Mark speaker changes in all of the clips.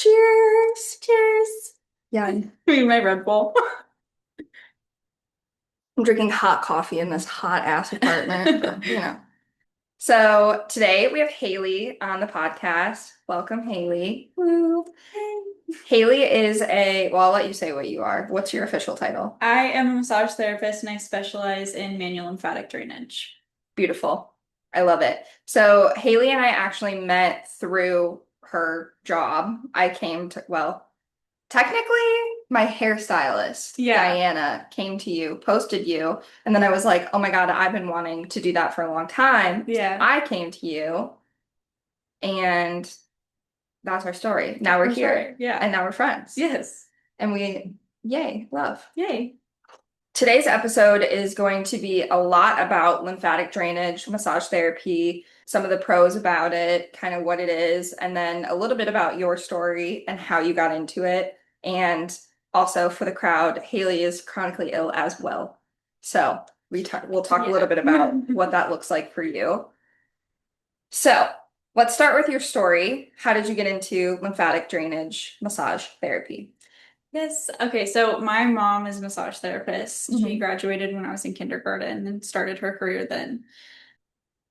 Speaker 1: Cheers. Cheers. Yeah,
Speaker 2: I mean, my Red Bull.
Speaker 1: I'm drinking hot coffee in this hot ass apartment, but So today we have Hailey on the podcast. Welcome, Hailey. Woo. Hailey is well, I'll let you say what you are. What's your official title?
Speaker 2: I am a massage therapist and I specialize in manual lymphatic drainage.
Speaker 1: Beautiful. I love it. So Hailey and I actually met through her job. Technically, my hairstylist,
Speaker 2: Yeah.
Speaker 1: Diana, came to you, posted you, and then I was like, oh my God, I've been wanting to do that for a long time.
Speaker 2: Yeah.
Speaker 1: I came to you, and that's our story. Now we're
Speaker 2: For
Speaker 1: here,
Speaker 2: sure. Yeah.
Speaker 1: and now we're friends.
Speaker 2: Yes.
Speaker 1: And yay, love.
Speaker 2: Yay.
Speaker 1: Today's episode is going to be a lot about lymphatic drainage, massage therapy, some of the pros about it, kind of what it is, and then a little bit about your story and how you got into it. And also for the crowd, Hailey is chronically ill as well. So we'll talk a little bit about what that looks like for you. So let's start with your story. How did you get into lymphatic drainage massage therapy?
Speaker 2: Yes. Okay. So my mom is a massage therapist. She
Speaker 1: Mhm.
Speaker 2: graduated when I was in kindergarten and started her career then.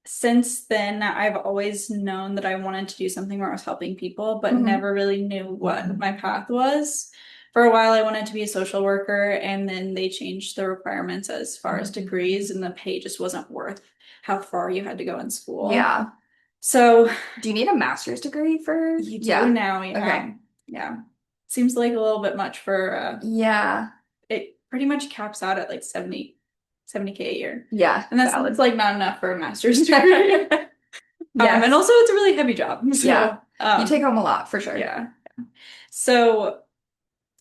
Speaker 2: Since then, I've always known that I wanted to do something where I was helping people, but
Speaker 1: Mhm.
Speaker 2: never really knew what my path was. For a while, I wanted to be a social worker, and then they changed the requirements as far as degrees, and the pay just wasn't worth how far you had to go in school.
Speaker 1: Yeah.
Speaker 2: So
Speaker 1: Do you need a master's degree for?
Speaker 2: you do
Speaker 1: Yeah.
Speaker 2: now, yeah.
Speaker 1: Okay.
Speaker 2: Yeah. Seems like a little bit much for
Speaker 1: Yeah.
Speaker 2: it pretty much caps out at like 70K a year.
Speaker 1: Yeah.
Speaker 2: And that's
Speaker 1: Valid.
Speaker 2: like not enough for a master's degree. And
Speaker 1: Yes.
Speaker 2: also it's a really heavy job.
Speaker 1: Yeah.
Speaker 2: So,
Speaker 1: You take home a lot for sure.
Speaker 2: yeah. So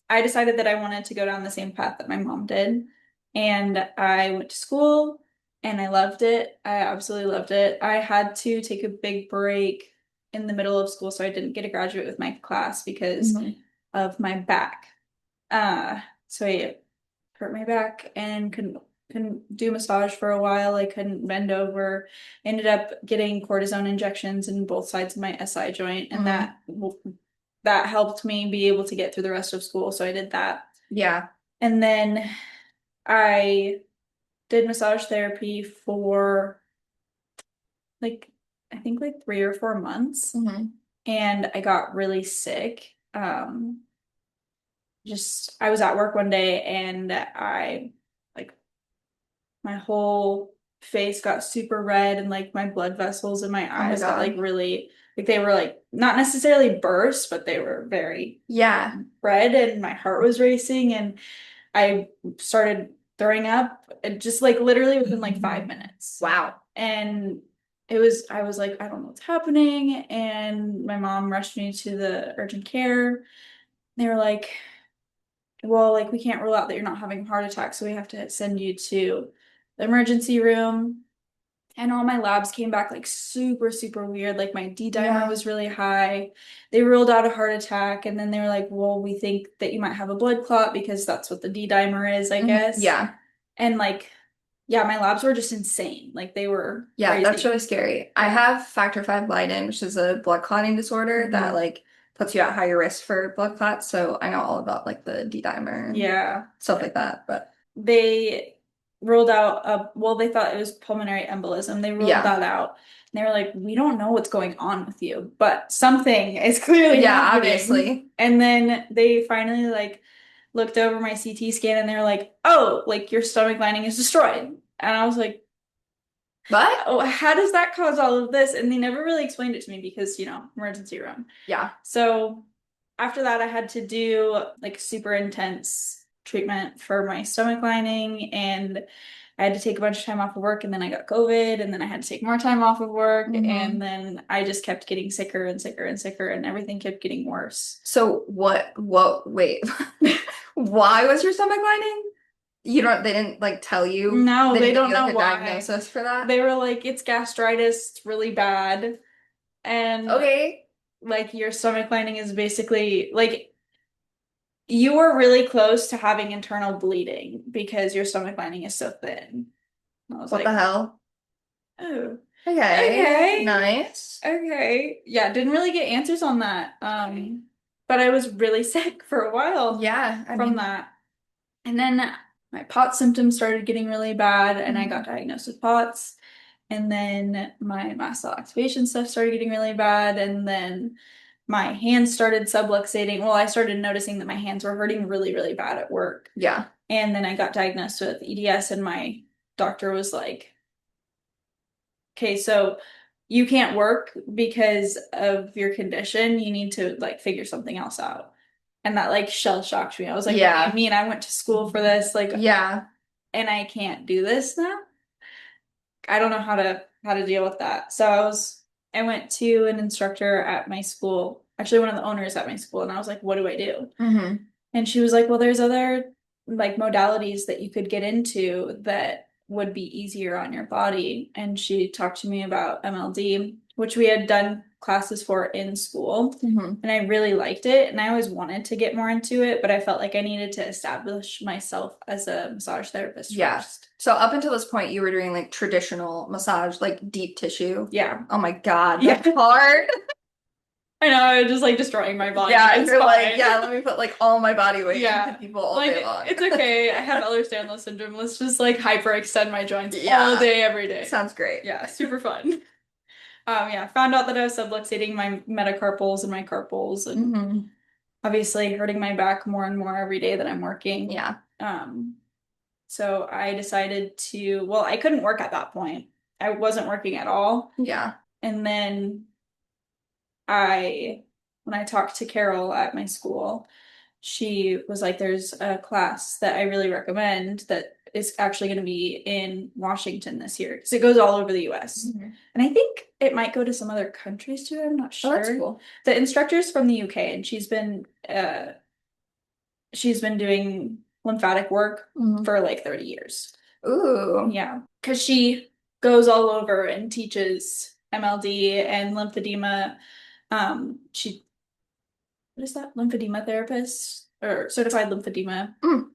Speaker 2: I decided that I wanted to go down the same path that my mom did. And I went to school and I loved it. I absolutely loved it. I had to take a big break in the middle of school, so I didn't get to graduate with my class because
Speaker 1: Mhm.
Speaker 2: of my back. So I hurt my back and couldn't do massage for a while. I couldn't bend over. Ended up getting cortisone injections in both sides of my SI joint, and
Speaker 1: Mhm.
Speaker 2: that helped me be able to get through the rest of school. So I did that.
Speaker 1: Yeah.
Speaker 2: And then I did massage therapy for like I think like 3 or 4 months,
Speaker 1: Mhm.
Speaker 2: and I got really sick. Just I was at work one day and I like my whole face got super red and like my blood vessels in my
Speaker 1: Oh my
Speaker 2: eyes got like
Speaker 1: God.
Speaker 2: really like they were like not necessarily burst, but they were very
Speaker 1: Yeah.
Speaker 2: red and my heart was racing and I started throwing up and just like literally within like 5 minutes.
Speaker 1: Wow.
Speaker 2: And I was like, I don't know what's happening. And my mom rushed me to the urgent care. They were like, well, like we can't rule out that you're not having a heart attack, so we have to send you to the emergency room. And all my labs came back like super, super weird. Like my D dimer
Speaker 1: Yeah.
Speaker 2: was really high. They ruled out a heart attack, and then they were like, well, we think that you might have a blood clot because that's what the D dimer is, I
Speaker 1: Mhm.
Speaker 2: guess.
Speaker 1: Yeah.
Speaker 2: And like, yeah, my labs were just insane. Like they were
Speaker 1: Yeah, that's
Speaker 2: crazy.
Speaker 1: really scary. I
Speaker 2: Yeah.
Speaker 1: have factor V Leiden, which is a blood clotting disorder that
Speaker 2: Mhm.
Speaker 1: like puts you at higher risk for blood clots. So I know all about like the D-dimer and
Speaker 2: Yeah.
Speaker 1: stuff like that. But
Speaker 2: They ruled out well, they thought it was pulmonary embolism. They ruled
Speaker 1: yeah.
Speaker 2: that out. And they were like, we don't know what's going on with you, but something is clearly
Speaker 1: Yeah,
Speaker 2: happening.
Speaker 1: obviously.
Speaker 2: And then they finally like looked over my CT scan and they were like, oh, like your stomach lining is destroyed. And I was like,
Speaker 1: But
Speaker 2: oh, how does that cause all of this? And they never really explained it to me because, emergency room.
Speaker 1: yeah.
Speaker 2: So after that, I had to do like super intense treatment for my stomach lining, and I had to take a bunch of time off of work, and then I got COVID, and then I had to take more time off of work,
Speaker 1: Hmm.
Speaker 2: and then I just kept getting sicker and sicker and sicker, and everything kept getting worse.
Speaker 1: So wait. Why was your stomach lining? They didn't like tell you,
Speaker 2: No,
Speaker 1: they
Speaker 2: they
Speaker 1: didn't give
Speaker 2: don't
Speaker 1: you like
Speaker 2: know
Speaker 1: a
Speaker 2: why.
Speaker 1: diagnosis for that?
Speaker 2: They were like, it's gastritis, it's really bad, and
Speaker 1: Okay.
Speaker 2: like your stomach lining is basically like you were really close to having internal bleeding because your stomach lining is so thin. And I was
Speaker 1: What the
Speaker 2: like,
Speaker 1: hell?
Speaker 2: oh,
Speaker 1: Okay.
Speaker 2: okay,
Speaker 1: Nice.
Speaker 2: okay. Yeah, didn't really get answers on that. but I was really sick for a while
Speaker 1: Yeah, I
Speaker 2: from
Speaker 1: mean,
Speaker 2: that. And then my POTS symptoms started getting really bad, and I got
Speaker 1: mhm.
Speaker 2: diagnosed with POTS. And then my mast cell activation stuff started getting really bad, and then my hands started subluxating. Well, I started noticing that my hands were hurting really, really bad at work.
Speaker 1: Yeah,
Speaker 2: And then I got diagnosed with EDS, and my doctor was like, okay, so you can't work because of your condition. You need to like figure something else out. And that like shell shocked me. I was like, what do you
Speaker 1: yeah,
Speaker 2: mean? I went to school for this, like,
Speaker 1: yeah.
Speaker 2: and I can't do this now? I don't know how to deal with that. So I went to an instructor at my school, actually one of the owners at my school, and I was like, what do I do?
Speaker 1: Hmm.
Speaker 2: And she was like, well, there's other like modalities that you could get into that would be easier on your body. And she talked to me about MLD, which we had done classes for in school.
Speaker 1: Hmm.
Speaker 2: And I really liked it. And I always wanted to get more into it, but I felt like I needed to establish myself as a massage therapist
Speaker 1: Yeah.
Speaker 2: first.
Speaker 1: So up until this point, you were doing like traditional massage, like deep tissue.
Speaker 2: Yeah.
Speaker 1: Oh my God,
Speaker 2: Yeah.
Speaker 1: that's hard.
Speaker 2: I know, I was just like destroying my body.
Speaker 1: Yeah,
Speaker 2: It's
Speaker 1: you're like,
Speaker 2: fine.
Speaker 1: yeah, let me put like all my body weight into
Speaker 2: Yeah.
Speaker 1: people all
Speaker 2: Like
Speaker 1: day long.
Speaker 2: it's okay. I have Ehlers-Danlos syndrome. Let's just like hyperextend my joints all
Speaker 1: Yeah,
Speaker 2: day, every day.
Speaker 1: sounds great.
Speaker 2: Yeah, super fun. Yeah, found out that I was subluxating my metacarpals and my carpals and
Speaker 1: Hmm.
Speaker 2: obviously hurting my back more and more every day that I'm working.
Speaker 1: Yeah,
Speaker 2: Um, so I decided to, well, I couldn't work at that point. I wasn't working at all.
Speaker 1: yeah.
Speaker 2: And then when I talked to Carol at my school, she was like, there's a class that I really recommend that is actually going to be in Washington this year because it goes all over the US.
Speaker 1: Mhm.
Speaker 2: And I think it might go to some other countries too. I'm not
Speaker 1: Oh, that's
Speaker 2: sure.
Speaker 1: cool.
Speaker 2: The instructor's from the UK and she's been doing lymphatic work
Speaker 1: Mhm.
Speaker 2: for like 30 years.
Speaker 1: Ooh,
Speaker 2: Yeah, because she goes all over and teaches MLD and lymphedema. She what is that? Lymphedema therapist or certified lymphedema.
Speaker 1: mm,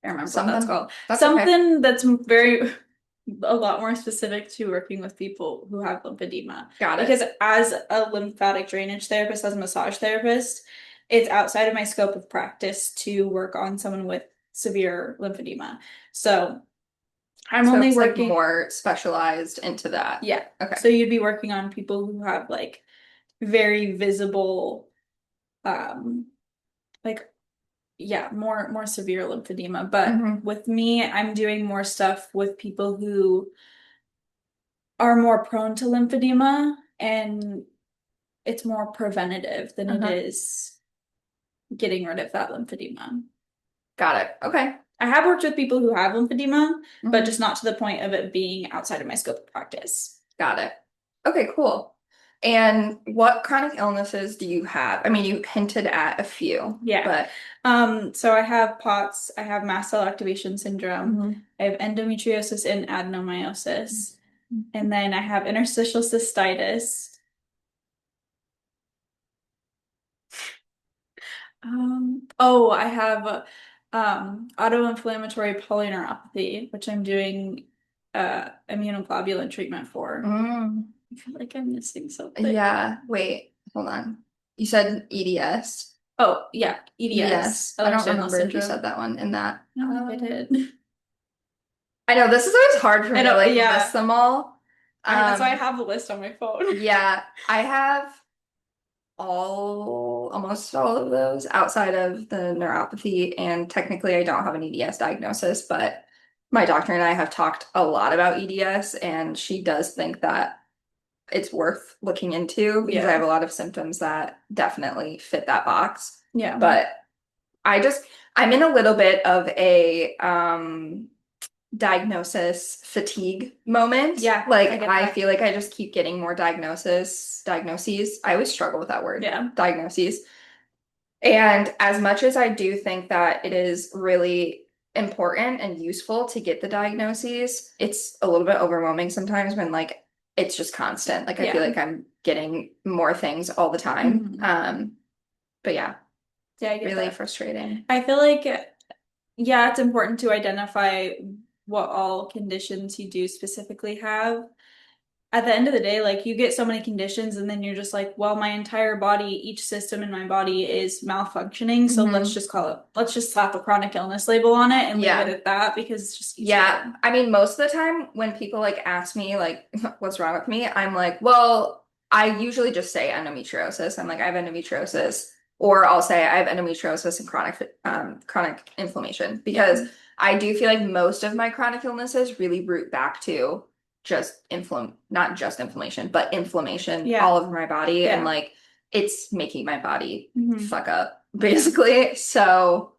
Speaker 2: I don't remember what that's
Speaker 1: something.
Speaker 2: called.
Speaker 1: That's okay.
Speaker 2: Something that's very a lot more specific to working with people who have lymphedema.
Speaker 1: Got it.
Speaker 2: Because as a lymphatic drainage therapist, as a massage therapist, it's outside of my scope of practice to work on someone with severe lymphedema. So I'm
Speaker 1: So
Speaker 2: only
Speaker 1: it's like
Speaker 2: working,
Speaker 1: more specialized into that.
Speaker 2: yeah.
Speaker 1: Okay.
Speaker 2: So you'd be working on people who have like very visible, um, like yeah, more severe lymphedema. But
Speaker 1: Hmm.
Speaker 2: with me, I'm doing more stuff with people who are more prone to lymphedema, and it's more preventative than it
Speaker 1: Uh-huh.
Speaker 2: is getting rid of that lymphedema.
Speaker 1: Got it. Okay.
Speaker 2: I have worked with people who have lymphedema, but
Speaker 1: Hmm.
Speaker 2: just not to the point of it being outside of my scope of practice.
Speaker 1: Got it. Okay, cool. And what chronic illnesses do you have? I mean, you hinted at a few,
Speaker 2: Yeah.
Speaker 1: but
Speaker 2: So I have POTS, I have mast cell activation syndrome,
Speaker 1: mhm.
Speaker 2: I have endometriosis and adenomyosis, and then I have interstitial cystitis. Oh, I have autoinflammatory polyneuropathy, which I'm doing immunoglobulin treatment for.
Speaker 1: Mm,
Speaker 2: I feel like I'm missing something.
Speaker 1: yeah. Wait, hold on. You said EDS.
Speaker 2: Oh, yeah, EDS,
Speaker 1: EDS. I don't
Speaker 2: Ehlers-Danlos
Speaker 1: remember if you said
Speaker 2: syndrome.
Speaker 1: that one in that.
Speaker 2: I don't think I did.
Speaker 1: I know this is always hard for
Speaker 2: I
Speaker 1: me to
Speaker 2: know,
Speaker 1: like list
Speaker 2: yeah.
Speaker 1: them all.
Speaker 2: That's why I
Speaker 1: Um,
Speaker 2: have the list on my phone.
Speaker 1: yeah, I have almost all of those outside of the neuropathy, and technically I don't have an EDS diagnosis, but my doctor and I have talked a lot about EDS, and she does think that it's worth looking into because I
Speaker 2: Yeah.
Speaker 1: have a lot of symptoms that definitely fit that box.
Speaker 2: Yeah.
Speaker 1: But I just I'm in a little bit of a diagnosis fatigue moment.
Speaker 2: Yeah, I
Speaker 1: Like
Speaker 2: get
Speaker 1: I
Speaker 2: that.
Speaker 1: feel like I just keep getting more diagnoses. I always struggle with that word,
Speaker 2: Yeah.
Speaker 1: diagnoses. And as much as I do think that it is really important and useful to get the diagnoses, it's a little bit overwhelming sometimes when like it's just constant. Like I feel
Speaker 2: Yeah.
Speaker 1: like I'm getting more things all the time.
Speaker 2: Mhm.
Speaker 1: But yeah,
Speaker 2: Yeah, I get
Speaker 1: really
Speaker 2: that.
Speaker 1: frustrating.
Speaker 2: I feel like, yeah, it's important to identify what all conditions you do specifically have. at the end of the day, like you get so many conditions and then you're just like, well, my entire body, each system in my body is malfunctioning. So let's
Speaker 1: Hmm.
Speaker 2: just call it, let's just slap a chronic illness label on it and leave it
Speaker 1: Yeah.
Speaker 2: at that because it's just
Speaker 1: Yeah.
Speaker 2: easier.
Speaker 1: I mean, most of the time when people like ask me like what's wrong with me, I'm like, well, I usually just say endometriosis. I'm like, I have endometriosis. Or I'll say I have endometriosis and chronic inflammation
Speaker 2: Yeah.
Speaker 1: because I do feel like most of my chronic illnesses really root back to just not just inflammation, but inflammation
Speaker 2: Yeah.
Speaker 1: all over my body and
Speaker 2: Yeah.
Speaker 1: like it's making my body
Speaker 2: Hmm.
Speaker 1: fuck up basically. So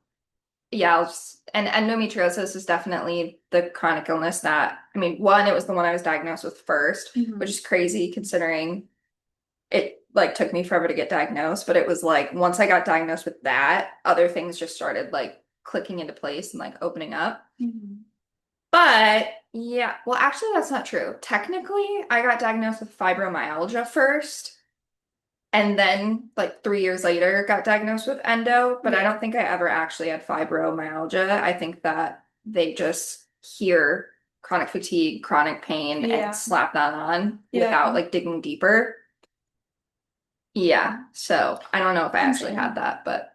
Speaker 1: yeah, and endometriosis is definitely the chronic illness that, I mean, one, it was the one I was diagnosed with first, which
Speaker 2: Hmm.
Speaker 1: is crazy considering it like took me forever to get diagnosed, but it was like once I got diagnosed with that, other things just started like clicking into place and like opening up.
Speaker 2: Hmm.
Speaker 1: But yeah, well, actually, that's not true. Technically, I got diagnosed with fibromyalgia first. And then, like 3 years later, got diagnosed with endo, but I
Speaker 2: Yeah.
Speaker 1: don't think I ever actually had fibromyalgia. I think that they just hear chronic fatigue, chronic pain, and
Speaker 2: Yeah.
Speaker 1: slap that on
Speaker 2: Yeah.
Speaker 1: without like digging deeper. Yeah, so I don't know if I actually had
Speaker 2: Insane.
Speaker 1: that, but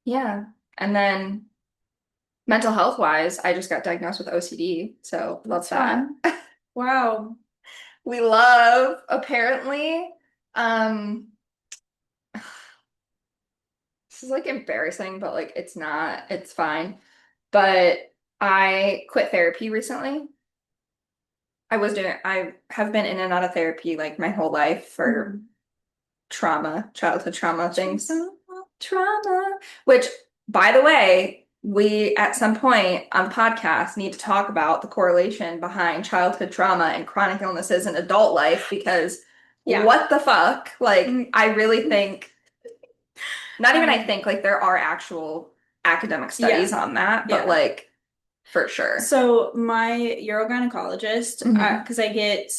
Speaker 1: yeah. And then mental health wise, I just got diagnosed with OCD, so love
Speaker 2: That's
Speaker 1: that.
Speaker 2: fun. Wow.
Speaker 1: We love, apparently. Um, This is like embarrassing, but like it's not. It's fine. But I quit therapy recently. I have been in and out of therapy like my whole life for
Speaker 2: Mhm.
Speaker 1: childhood trauma things. Trauma, which by the way, we at some point on the podcast need to talk about the correlation behind childhood trauma and chronic illnesses in adult life because
Speaker 2: Yeah.
Speaker 1: what the fuck? Like,
Speaker 2: Mm.
Speaker 1: I really think not even I
Speaker 2: Um,
Speaker 1: think like there are actual academic studies
Speaker 2: yeah.
Speaker 1: on that, but
Speaker 2: Yeah.
Speaker 1: like for sure.
Speaker 2: So my urogynecologist,
Speaker 1: Hmm.
Speaker 2: because I get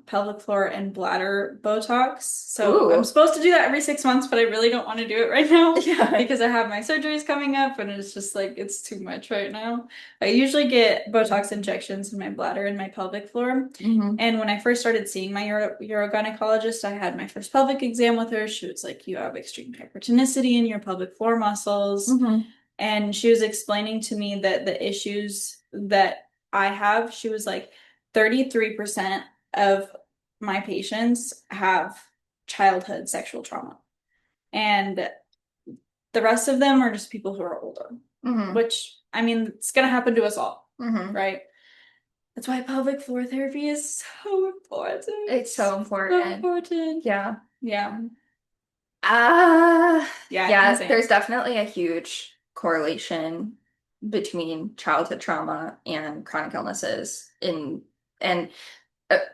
Speaker 2: pelvic floor and bladder Botox. So I'm
Speaker 1: Ooh.
Speaker 2: supposed to do that every 6 months, but I really don't want to do it right now
Speaker 1: Yeah.
Speaker 2: because I have my surgeries coming up and it's just like it's too much right now. I usually get Botox injections in my bladder and my pelvic floor.
Speaker 1: Hmm.
Speaker 2: And when I first started seeing my urogynecologist, I had my first pelvic exam with her. She was like, "You have extreme hypertonicity in your pelvic floor muscles."
Speaker 1: Hmm.
Speaker 2: And she was explaining to me that the issues that I have, she was like, 33% of my patients have childhood sexual trauma. And the rest of them are just people who are older,
Speaker 1: Hmm.
Speaker 2: which, I mean, it's going to happen to us all,
Speaker 1: Hmm.
Speaker 2: right? That's why pelvic floor therapy is so important.
Speaker 1: It's so
Speaker 2: So
Speaker 1: important.
Speaker 2: important.
Speaker 1: Yeah.
Speaker 2: Yeah. Yeah,
Speaker 1: Yeah, there's
Speaker 2: insane.
Speaker 1: definitely a huge correlation between childhood trauma and chronic illnesses in and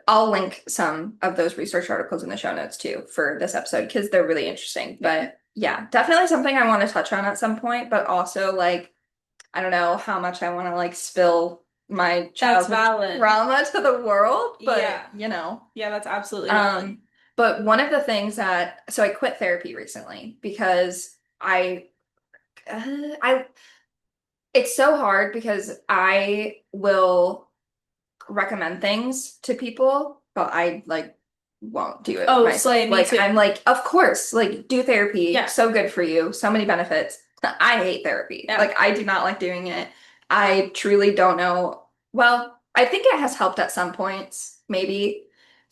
Speaker 1: I'll link some of those research articles in the show notes too for this episode because they're really interesting.
Speaker 2: Yeah.
Speaker 1: But yeah, definitely something I want to touch on at some point, but also like I don't know how much I want to like spill my
Speaker 2: That's
Speaker 1: childhood
Speaker 2: valid.
Speaker 1: trauma to the world, but
Speaker 2: Yeah.
Speaker 1: you know.
Speaker 2: Yeah, that's absolutely valid.
Speaker 1: Um, but one of the things that so I quit therapy recently because I it's so hard because I will recommend things to people, but I like won't do it
Speaker 2: Oh,
Speaker 1: myself.
Speaker 2: slay, me
Speaker 1: Like
Speaker 2: too.
Speaker 1: I'm like, of course, like do therapy,
Speaker 2: Yeah.
Speaker 1: so good for you, so many benefits. I hate therapy.
Speaker 2: Yeah.
Speaker 1: Like I do not like doing it. I truly don't know. Well, I think it has helped at some points, maybe.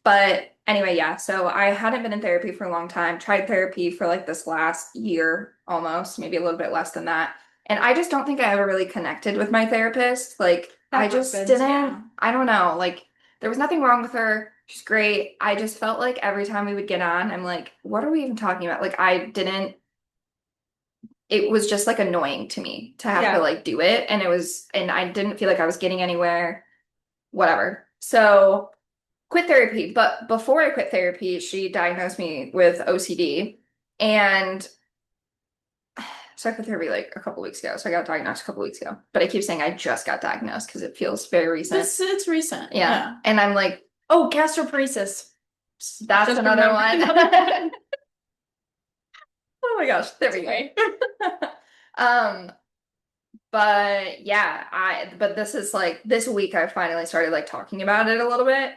Speaker 1: But anyway, yeah. So I hadn't been in therapy for a long time. Tried therapy for like this last year almost, maybe a little bit less than that. And I just don't think I ever really connected with my therapist. Like I
Speaker 2: That
Speaker 1: just
Speaker 2: happens.
Speaker 1: didn't,
Speaker 2: Yeah.
Speaker 1: I don't know. Like there was nothing wrong with her. She's great. I just felt like every time we would get on, I'm like, what are we even talking about? Like I didn't, it was just like annoying to me to have to
Speaker 2: Yeah.
Speaker 1: like do it. And I didn't feel like I was getting anywhere, whatever. So quit therapy. But before I quit therapy, she diagnosed me with OCD. And so I quit therapy like a couple weeks ago. So I got diagnosed a couple weeks ago. But I keep saying I just got diagnosed because it feels very recent.
Speaker 2: It's recent.
Speaker 1: Yeah.
Speaker 2: Yeah.
Speaker 1: And I'm like,
Speaker 2: Oh, gastroparesis.
Speaker 1: that's
Speaker 2: Just
Speaker 1: another
Speaker 2: remember
Speaker 1: one.
Speaker 2: another one.
Speaker 1: Oh my gosh, there we
Speaker 2: Sorry.
Speaker 1: go. Um, but yeah, but this is like this week I finally started like talking about it a little bit.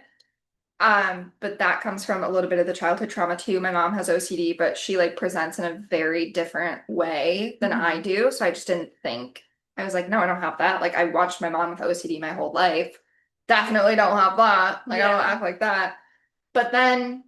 Speaker 1: But that comes from a little bit of the childhood trauma too. My mom has OCD, but she like presents in a very different way than I
Speaker 2: Mhm.
Speaker 1: do. So I just didn't think. I was like, no, I don't have that. Like I watched my mom with OCD my whole life. Definitely don't have that. Like I don't
Speaker 2: Yeah.
Speaker 1: act like that. But then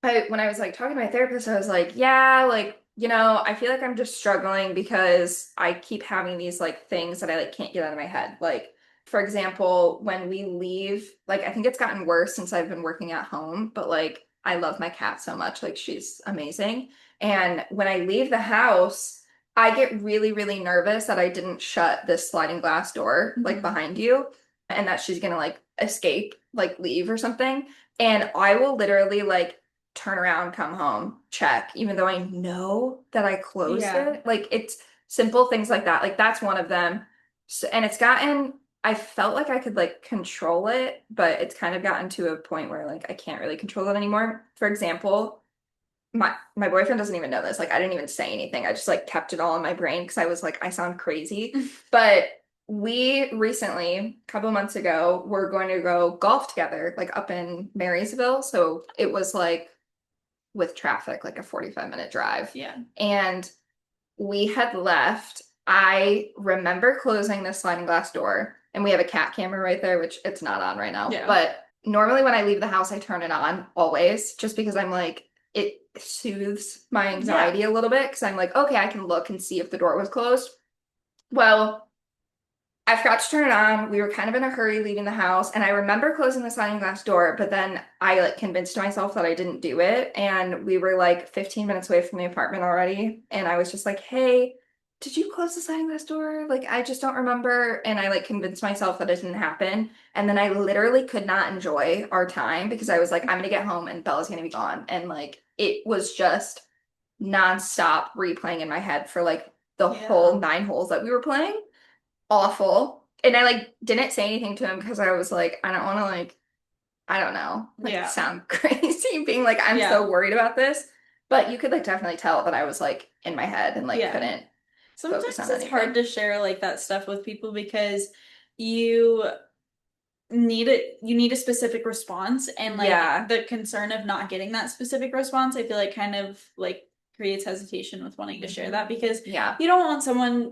Speaker 1: when I was like talking to my therapist, I was like, yeah, like, I feel like I'm just struggling because I keep having these like things that I like can't get out of my head. Like, for example, when we leave, like I think it's gotten worse since I've been working at home, but like I love my cat so much. Like she's amazing. And when I leave the house, I get really, really nervous that I didn't shut this sliding glass door like
Speaker 2: Mhm.
Speaker 1: behind you and that she's gonna like escape, like leave or something. And I will literally like turn around, come home, check, even though I know that I closed
Speaker 2: Yeah.
Speaker 1: it. Like it's simple things like that. Like that's one of them. So, and I felt like I could like control it, but it's kind of gotten to a point where like I can't really control it anymore. For example, my boyfriend doesn't even know this. Like I didn't even say anything. I just like kept it all in my brain because I was like, I sound crazy. But we recently, a couple months ago, were going to go golf together, like up in Marysville. So it was like with traffic, like a 45-minute drive.
Speaker 2: Yeah.
Speaker 1: And we had left. I remember closing the sliding glass door, and we have a cat camera right there, which it's not on right now.
Speaker 2: Yeah.
Speaker 1: But normally when I leave the house, I turn it on always, just because I'm like, it soothes my
Speaker 2: Yeah.
Speaker 1: anxiety a little bit because I'm like, okay, I can look and see if the door was closed. Well, I forgot to turn it on. We were kind of in a hurry leaving the house, and I remember closing the sliding glass door, but then I like convinced myself that I didn't do it, and we were like 15 minutes away from the apartment already, and I was just like, "Hey, did you close the sliding glass door? Like, I just don't remember." And I like convinced myself that it didn't happen, and then I literally could not enjoy our time because I was like, "I'm gonna get home and Bella's gonna be gone," and like it was just nonstop replaying in my head for like the whole
Speaker 2: Yeah.
Speaker 1: 9 holes that we were playing awful. And I like didn't say anything to him because I was like, I don't want to like, I don't know, like
Speaker 2: Yeah.
Speaker 1: sound crazy being like, I'm
Speaker 2: Yeah.
Speaker 1: so worried about this. But you could like definitely tell that I was like in my head and like
Speaker 2: Yeah.
Speaker 1: couldn't focus
Speaker 2: Sometimes
Speaker 1: on
Speaker 2: it's hard
Speaker 1: anything.
Speaker 2: to share like that stuff with people because you you need a specific response, and like
Speaker 1: Yeah.
Speaker 2: the concern of not getting that specific response, I feel like kind of like creates hesitation with wanting to share that because
Speaker 1: Yeah.
Speaker 2: you don't want someone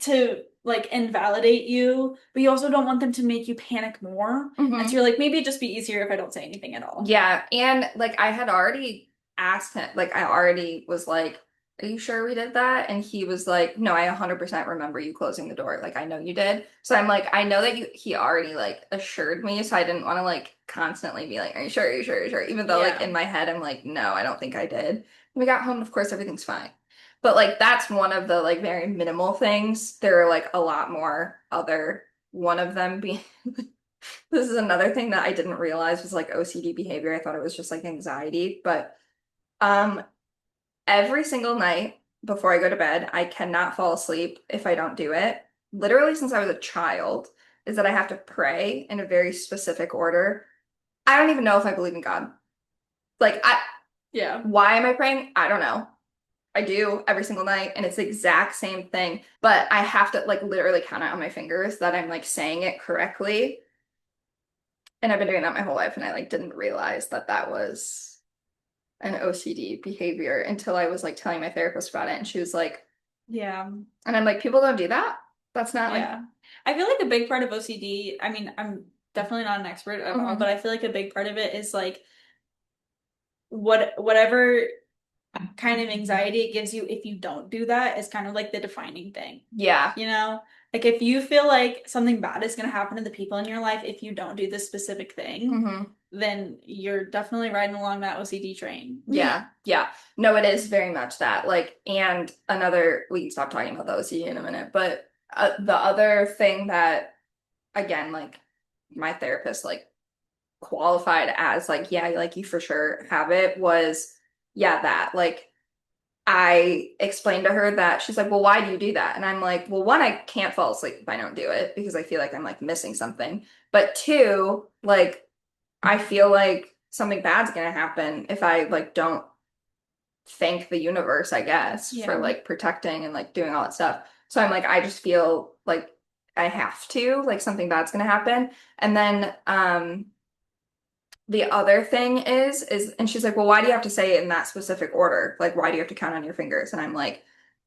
Speaker 2: to like invalidate you, but you also don't want them to make you panic more. And so
Speaker 1: hmm
Speaker 2: you're like, maybe it'd just be easier if I don't say anything at all.
Speaker 1: Yeah. And like I had already asked him, like I already was like, are you sure we did that? And he was like, no, I 100% remember you closing the door. Like I know you did. So I'm like, I know that he already like assured me. So I didn't want to like constantly be like, are you sure? Are you sure? Are you sure? Even though like
Speaker 2: Yeah.
Speaker 1: in my head, I'm like, no, I don't think I did. When we got home, of course, everything's fine. But like that's one of the like very minimal things. There are like a lot more other one of them being this is another thing that I didn't realize was like OCD behavior. I thought it was just like anxiety, but um every single night before I go to bed, I cannot fall asleep if I don't do it. Literally since I was a child, is that I have to pray in a very specific order. I don't even know if I believe in God. Like
Speaker 2: Yeah.
Speaker 1: why am I praying? I don't know. I do every single night and it's the exact same thing, but I have to like literally count it on my fingers that I'm like saying it correctly. And I've been doing that my whole life, and I like didn't realize that that was an OCD behavior until I was like telling my therapist about it, and she was like,
Speaker 2: Yeah.
Speaker 1: and I'm like, people don't do that. That's not like,
Speaker 2: Yeah. I feel like a big part of OCD, I mean, I'm definitely not an expert at all, but
Speaker 1: mhm.
Speaker 2: I feel like a big part of it is like whatever kind of anxiety it gives you if you don't do that is kind of like the defining thing.
Speaker 1: Yeah,
Speaker 2: You know? Like if you feel like something bad is going to happen to the people in your life if you don't do this specific thing,
Speaker 1: hmm
Speaker 2: then you're definitely riding along that OCD train.
Speaker 1: yeah, yeah. No, it is very much that. Like, and another, we can stop talking about the OCD in a minute, but the other thing that, again, like my therapist like qualified as like, yeah, like you for sure have it was, yeah, that like. I explained to her that she's like, well, why do you do that? And I'm like, well, one, I can't fall asleep if I don't do it because I feel like I'm like missing something. But two, like, I feel like something bad's gonna happen if I like don't thank the universe, I guess, for
Speaker 2: Yeah.
Speaker 1: like protecting and like doing all that stuff. So I'm like, I just feel like I have to, like something bad's gonna happen. And then the other thing and she's like, well, why do you have to say it in that specific order? Like, why do you have to count on your fingers? And I'm like,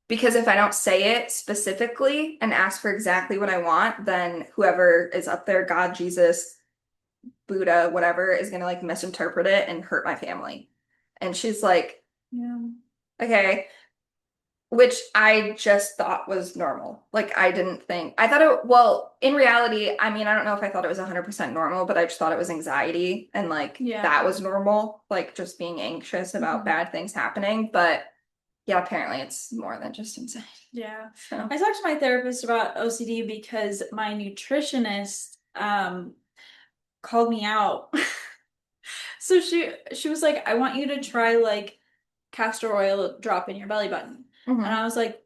Speaker 1: because if I don't say it specifically and ask for exactly what I want, then whoever is up there, God, Jesus, Buddha, whatever, is gonna like misinterpret it and hurt my family. And she's like,
Speaker 2: Yeah.
Speaker 1: okay, which I just thought was normal. Like I didn't think, I thought it, well, in reality, I mean, I don't know if I thought it was 100% normal, but I just thought it was anxiety and like that
Speaker 2: Yeah.
Speaker 1: was normal, like just being anxious about
Speaker 2: Mhm.
Speaker 1: bad things happening. But yeah, apparently it's more than just anxiety.
Speaker 2: Yeah.
Speaker 1: So
Speaker 2: I talked to my therapist about OCD because my nutritionist called me out. So she was like, I want you to try like castor oil drop in your belly button. And
Speaker 1: mhm.
Speaker 2: I was like,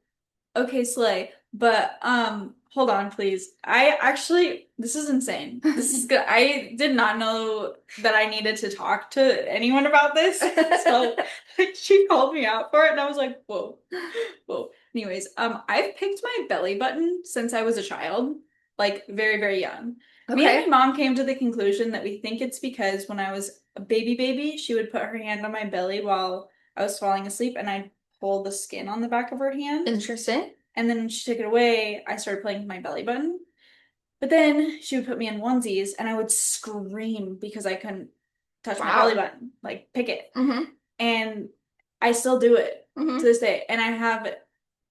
Speaker 2: okay, slay. But hold on, please. I actually this is insane. This is good. I did not know that I needed to talk to anyone about this. So like, she called me out for it and I was like, whoa. Whoa. Anyways, I've picked my belly button since I was a child, like very, very young. Me and my
Speaker 1: Okay.
Speaker 2: mom came to the conclusion that we think it's because when I was a baby, she would put her hand on my belly while I was falling asleep and I'd pull the skin on the back of her hand.
Speaker 1: Interesting.
Speaker 2: And then when she took it away, I started playing with my belly button. But then she would put me in onesies and I would scream because I couldn't touch my belly
Speaker 1: Wow.
Speaker 2: button, like pick it.
Speaker 1: hmm
Speaker 2: And I still do it to
Speaker 1: hmm
Speaker 2: this day. And I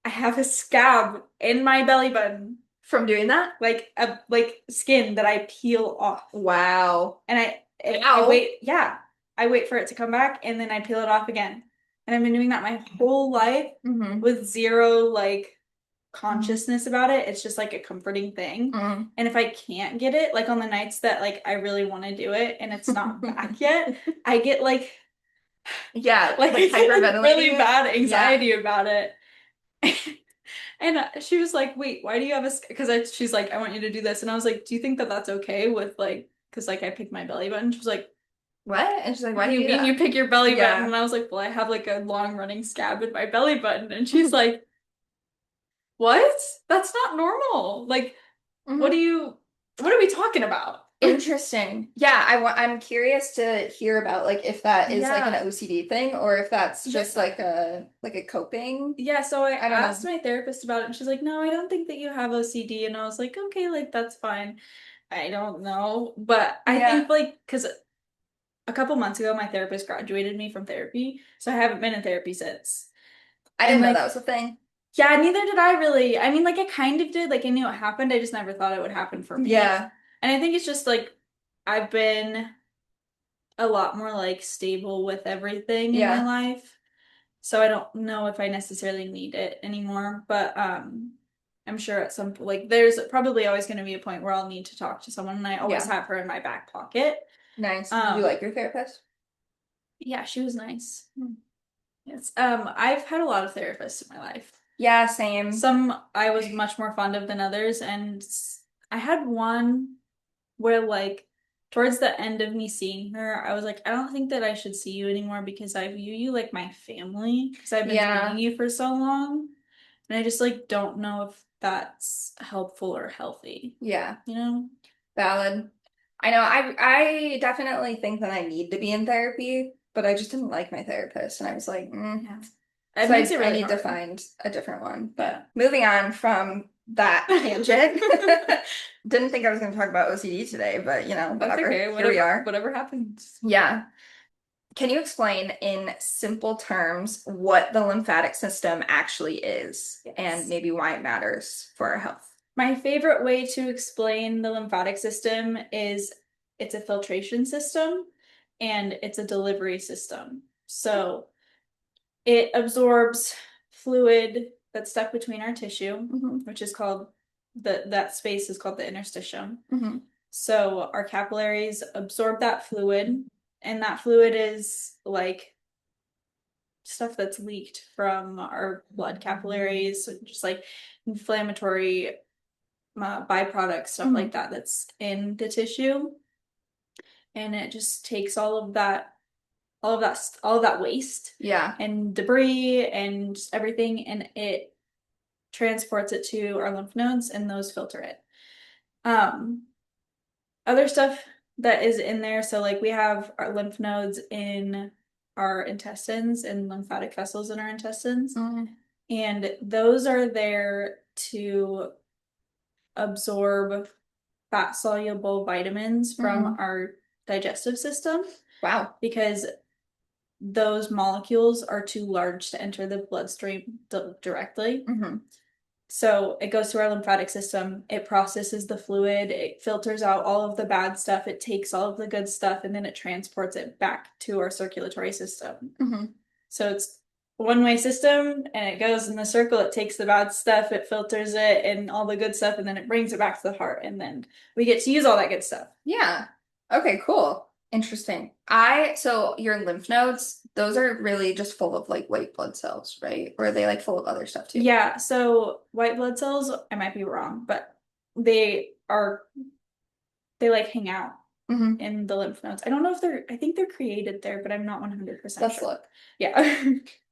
Speaker 2: have a scab in my belly button,
Speaker 1: From doing that?
Speaker 2: like a like skin that I peel off.
Speaker 1: Wow.
Speaker 2: And I
Speaker 1: Ow.
Speaker 2: wait, yeah, I wait for it to come back and then I peel it off again. And I've been doing that my whole life
Speaker 1: hmm
Speaker 2: with zero like
Speaker 1: hmm
Speaker 2: consciousness about it. It's just like a comforting thing. And if I can't get it, like on the nights that like I really want to do it and it's not back yet, I get like
Speaker 1: Yeah,
Speaker 2: like
Speaker 1: like
Speaker 2: I get really
Speaker 1: hyperventilating.
Speaker 2: bad
Speaker 1: Yeah.
Speaker 2: anxiety about it. And she was like, "Wait, why do you have a?" Because she's like, "I want you to do this," and I was like, "Do you think that that's okay with like?" Because like I picked my belly button. She was like,
Speaker 1: What? And she's like,
Speaker 2: "What
Speaker 1: why
Speaker 2: do
Speaker 1: do
Speaker 2: you
Speaker 1: you do
Speaker 2: mean you
Speaker 1: that?
Speaker 2: pick your belly button?"
Speaker 1: Yeah.
Speaker 2: And I was like, "Well, I have like a long running scab in my belly button," and she's like, "What? That's not normal. Like, what do
Speaker 1: hmm
Speaker 2: you? What are we talking about?"
Speaker 1: Interesting. Yeah, I'm curious to hear about like if that is like an
Speaker 2: Yeah.
Speaker 1: OCD thing or if that's
Speaker 2: Yeah.
Speaker 1: just like a coping.
Speaker 2: Yeah, so I
Speaker 1: I don't
Speaker 2: asked
Speaker 1: know.
Speaker 2: my therapist about it, and she's like, "No, I don't think that you have OCD." And I was like, "Okay, like that's fine." I don't know, but I
Speaker 1: Yeah.
Speaker 2: think like because a couple months ago, my therapist graduated me from therapy, so I haven't been in therapy since.
Speaker 1: I
Speaker 2: And
Speaker 1: didn't know that
Speaker 2: like,
Speaker 1: was a thing.
Speaker 2: yeah, neither did I really. I mean, like, I kind of did. Like, I knew it happened. I just never thought it would happen for me.
Speaker 1: Yeah.
Speaker 2: And I think it's just like I've been a lot more like stable with everything in my
Speaker 1: Yeah.
Speaker 2: life. So I don't know if I necessarily need it anymore, but I'm sure at some point, like, there's probably always going to be a point where I'll need to talk to someone, and I always
Speaker 1: Yeah.
Speaker 2: have her in my back pocket.
Speaker 1: Nice. Do you
Speaker 2: Um,
Speaker 1: like your therapist?
Speaker 2: yeah, she was nice. Yes. I've had a lot of therapists in my life.
Speaker 1: Yeah, same.
Speaker 2: Some I was much more fond of than others, and I had one where like towards the end of me seeing her, I was like, I don't think that I should see you anymore because I view you like my family because I've been seeing
Speaker 1: Yeah.
Speaker 2: you for so long, and I just like don't know if that's helpful or healthy,
Speaker 1: Yeah.
Speaker 2: you know?
Speaker 1: Valid. I know I definitely think that I need to be in therapy, but I just didn't like my therapist and I was like,
Speaker 2: Yeah. It
Speaker 1: So
Speaker 2: makes it
Speaker 1: I
Speaker 2: really
Speaker 1: need to
Speaker 2: hard.
Speaker 1: find a different one. But
Speaker 2: Yeah.
Speaker 1: moving on from that tangent. Didn't think I was going to talk about OCD today, but
Speaker 2: That's
Speaker 1: whatever.
Speaker 2: okay.
Speaker 1: Here we
Speaker 2: Whatever,
Speaker 1: are.
Speaker 2: whatever happens.
Speaker 1: Yeah. Can you explain in simple terms what the lymphatic system actually is and
Speaker 2: Yes.
Speaker 1: maybe why it matters for our health?
Speaker 2: My favorite way to explain the lymphatic system is it's a filtration system and it's a delivery system. So it absorbs fluid that's stuck between our tissue,
Speaker 1: hmm
Speaker 2: which is called that space is called the interstitium.
Speaker 1: hmm
Speaker 2: So our capillaries absorb that fluid, and that fluid is like stuff that's leaked from our blood capillaries, so just like inflammatory byproducts, stuff like
Speaker 1: hmm
Speaker 2: that that's in the tissue, and it just takes all of that waste
Speaker 1: Yeah.
Speaker 2: and debris and everything, and it transports it to our lymph nodes, and those filter it. Um, Other stuff. that is in there. So like we have our lymph nodes in our intestines and lymphatic vessels in our intestines.
Speaker 1: Mm.
Speaker 2: And those are there to absorb fat soluble vitamins from
Speaker 1: Hmm.
Speaker 2: our digestive system
Speaker 1: Wow.
Speaker 2: because those molecules are too large to enter the bloodstream directly.
Speaker 1: Hmm.
Speaker 2: So it goes through our lymphatic system, it processes the fluid, it filters out all of the bad stuff, it takes all of the good stuff, and then it transports it back to our circulatory system.
Speaker 1: Hmm.
Speaker 2: So it's a one-way system and it goes in the circle, it takes the bad stuff, it filters it and all the good stuff, and then it brings it back to the heart, and then we get to use all that good stuff.
Speaker 1: Yeah. Okay, cool. Interesting. So your lymph nodes, those are really just full of like white blood cells, right? Or are they like full of other stuff too?
Speaker 2: Yeah, so white blood cells, I might be wrong, but they are they like hang out
Speaker 1: Hmm.
Speaker 2: in the lymph nodes. I don't know if I think they're created there, but I'm not 100%
Speaker 1: Let's
Speaker 2: sure.
Speaker 1: look.
Speaker 2: Yeah.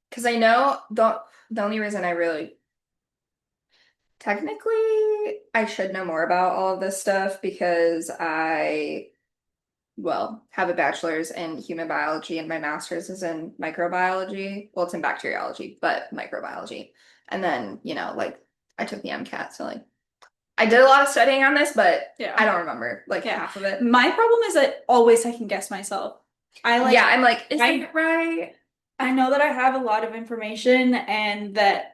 Speaker 1: Because I know the only reason I really technically I should know more about all of this stuff because well, have a bachelor's in human biology and my master's is in microbiology. Well, it's in bacteriology, but microbiology. And then, like I took the MCAT, so like I did a lot of studying on this, but I
Speaker 2: Yeah.
Speaker 1: don't remember like
Speaker 2: Yeah.
Speaker 1: half of it.
Speaker 2: My problem is that always I can guess myself. I
Speaker 1: Yeah,
Speaker 2: like
Speaker 1: I'm like, is
Speaker 2: I
Speaker 1: that right?
Speaker 2: I know that I have a lot of information and that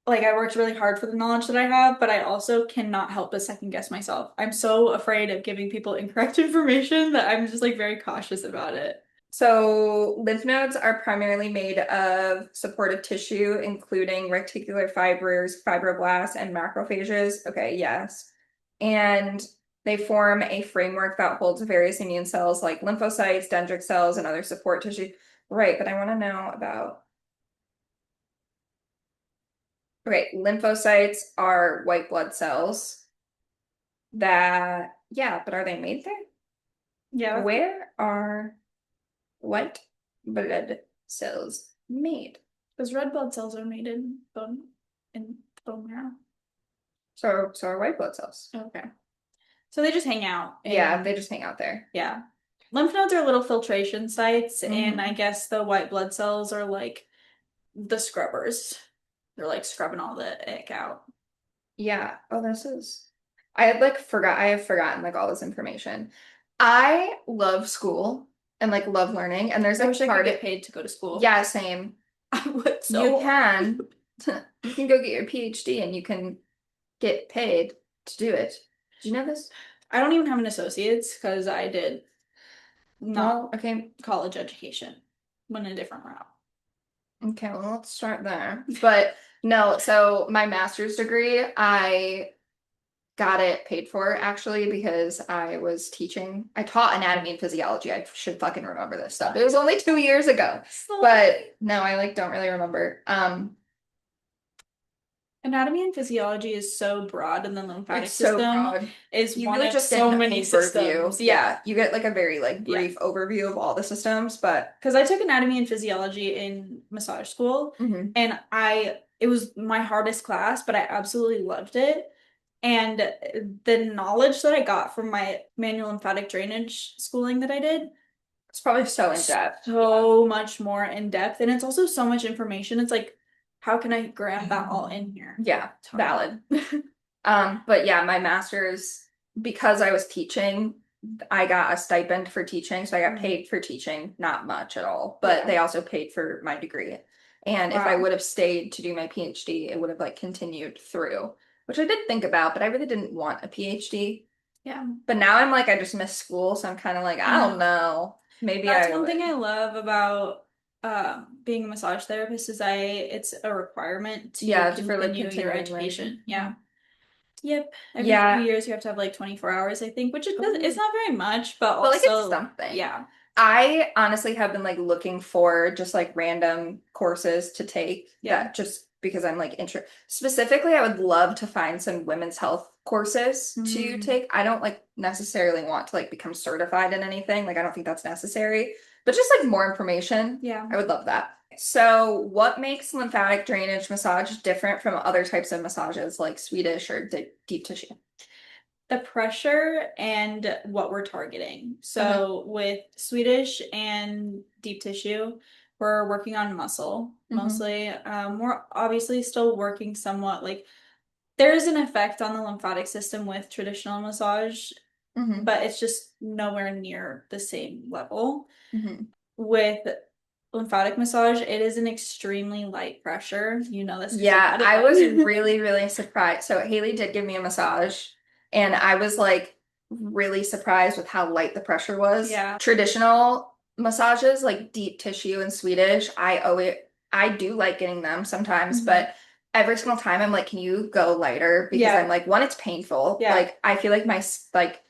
Speaker 2: like I worked really hard for the knowledge that I have, but I also cannot help but second guess myself. I'm so afraid of giving people incorrect information that I'm just like very cautious about it.
Speaker 1: So lymph nodes are primarily made of supportive tissue, including reticular fibers, fibroblasts, and macrophages. Okay, yes. And they form a framework that holds various immune cells like lymphocytes, dendritic cells, and other support tissue. Right, but I want to know about. Okay, lymphocytes are white blood cells yeah, but are they made there?
Speaker 2: Yeah,
Speaker 1: Where are white blood cells made?
Speaker 2: because red blood cells are made in bone marrow.
Speaker 1: So are white blood cells.
Speaker 2: Okay. So they just hang out
Speaker 1: Yeah,
Speaker 2: and
Speaker 1: they just hang out there.
Speaker 2: yeah. Lymph nodes are little filtration sites, and I
Speaker 1: Hmm.
Speaker 2: guess the white blood cells are like the scrubbers. They're like scrubbing all the ick out.
Speaker 1: Yeah. Oh, this is. I have forgotten like all this information. I love school and like love learning, and there's
Speaker 2: I
Speaker 1: like
Speaker 2: wish I could
Speaker 1: part of
Speaker 2: get paid to go to school.
Speaker 1: yeah, same.
Speaker 2: I would
Speaker 1: You
Speaker 2: so.
Speaker 1: can you can go get your PhD and you can get paid to do it. Did you know this?
Speaker 2: I don't even have an associate's because I did not
Speaker 1: Well, okay.
Speaker 2: college education. Went a different route.
Speaker 1: Okay, well, let's start there. But no, so my master's degree, I got it paid for actually because I was teaching. I taught anatomy and physiology. I should fucking remember this stuff. It was only 2 years ago, but no, I like don't really remember.
Speaker 2: Anatomy and physiology is so broad, and the lymphatic
Speaker 1: It's so
Speaker 2: system
Speaker 1: broad.
Speaker 2: is
Speaker 1: You
Speaker 2: one
Speaker 1: really
Speaker 2: of
Speaker 1: just get
Speaker 2: so
Speaker 1: an
Speaker 2: many
Speaker 1: overview.
Speaker 2: systems.
Speaker 1: Yeah,
Speaker 2: Yeah.
Speaker 1: you get like a very like
Speaker 2: Yeah.
Speaker 1: brief overview of all the systems, but
Speaker 2: Because I took anatomy and physiology in massage school,
Speaker 1: mhm.
Speaker 2: and it was my hardest class, but I absolutely loved it. And the knowledge that I got from my manual lymphatic drainage schooling that I did,
Speaker 1: It's probably so in depth.
Speaker 2: so much more in depth. And it's also so much information. It's like, how can I grab that all in here?
Speaker 1: Yeah,
Speaker 2: It's hard.
Speaker 1: valid. But yeah, my master's, because I was teaching, I got a stipend for teaching, so I got paid for teaching, not much at all, but
Speaker 2: Yeah.
Speaker 1: they also paid for my degree. And if I
Speaker 2: Wow.
Speaker 1: would have stayed to do my PhD, it would have like continued through, which I did think about, but I really didn't want a PhD.
Speaker 2: Yeah.
Speaker 1: But now I'm like, I just miss school, so I'm kind of like, I don't know. Maybe
Speaker 2: That's
Speaker 1: I
Speaker 2: one thing I
Speaker 1: would.
Speaker 2: love about being a massage therapist is it's a requirement to
Speaker 1: Yeah, for like
Speaker 2: continue your
Speaker 1: continuing learning.
Speaker 2: education. Yeah. Yep. Every few
Speaker 1: Yeah.
Speaker 2: years you have to have like 24 hours, I think, which it's not very much, but
Speaker 1: But like it's
Speaker 2: also,
Speaker 1: something.
Speaker 2: yeah.
Speaker 1: I honestly have been like looking for just like random courses to take
Speaker 2: Yeah.
Speaker 1: that just because I'm like interested. Specifically, I would love to find some women's health courses to
Speaker 2: Mm.
Speaker 1: take. I don't like necessarily want to like become certified in anything. Like I don't think that's necessary, but just like more information.
Speaker 2: Yeah.
Speaker 1: I would love that. So, what makes lymphatic drainage massage different from other types of massages like Swedish or deep tissue?
Speaker 2: the pressure and what we're targeting.
Speaker 1: Okay.
Speaker 2: So with Swedish and deep tissue, we're working on muscle
Speaker 1: Mm-hmm.
Speaker 2: mostly. We're obviously still working somewhat like there's an effect on the lymphatic system with traditional massage,
Speaker 1: Mm-hmm.
Speaker 2: but it's just nowhere near the same level.
Speaker 1: Mm-hmm.
Speaker 2: With lymphatic massage, it is an extremely light pressure. You know this because you've
Speaker 1: Yeah,
Speaker 2: had it
Speaker 1: I was
Speaker 2: done.
Speaker 1: really, really surprised. So Hailey did give me a massage, and I was like really surprised with how light the pressure was.
Speaker 2: Yeah.
Speaker 1: Traditional massages, like deep tissue and Swedish, I do like getting them sometimes,
Speaker 2: Mhm.
Speaker 1: but every single time I'm like, can you go lighter? Because I'm
Speaker 2: Yeah.
Speaker 1: like, one, it's painful.
Speaker 2: Yeah.
Speaker 1: Like I feel like like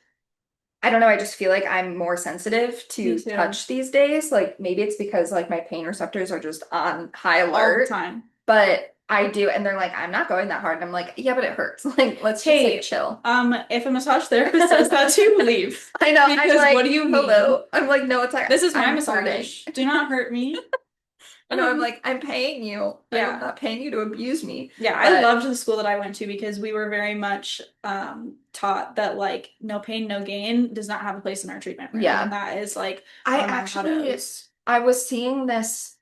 Speaker 1: I don't know, I just feel like I'm more sensitive
Speaker 2: Me
Speaker 1: to
Speaker 2: too.
Speaker 1: touch these days. Like maybe it's because like my pain receptors are just on high
Speaker 2: All the
Speaker 1: alert,
Speaker 2: time.
Speaker 1: but I do, and they're like, I'm not going that hard. And I'm like, yeah, but it hurts. Like, let's just like
Speaker 2: Hey,
Speaker 1: chill.
Speaker 2: if a massage therapist says that to you, leave.
Speaker 1: I know. I'm
Speaker 2: Because what do
Speaker 1: like,
Speaker 2: you mean?
Speaker 1: hello. I'm like, no, it's like
Speaker 2: This is my
Speaker 1: I'm hurting.
Speaker 2: massage. Do not hurt me.
Speaker 1: I know. I'm like, I'm paying you. I'm
Speaker 2: Yeah.
Speaker 1: not paying you to abuse me.
Speaker 2: Yeah, I
Speaker 1: But
Speaker 2: loved the school that I went to because we were very much taught that like no pain, no gain does not have a place in our treatment room. And
Speaker 1: yeah,
Speaker 2: that is like
Speaker 1: I
Speaker 2: one of my
Speaker 1: actually
Speaker 2: mottos.
Speaker 1: I was seeing this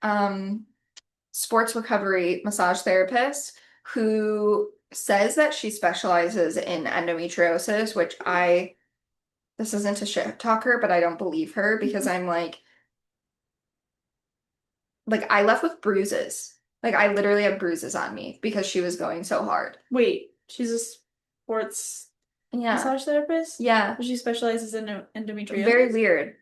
Speaker 1: sports recovery massage therapist who says that she specializes in endometriosis, which this isn't a shit talker, but I don't believe her because I'm like I left with bruises. Like I literally have bruises on me because she was going so hard.
Speaker 2: Wait, she's a sports
Speaker 1: Yeah.
Speaker 2: massage therapist?
Speaker 1: Yeah.
Speaker 2: But she specializes in
Speaker 1: Very
Speaker 2: endometriosis?
Speaker 1: weird.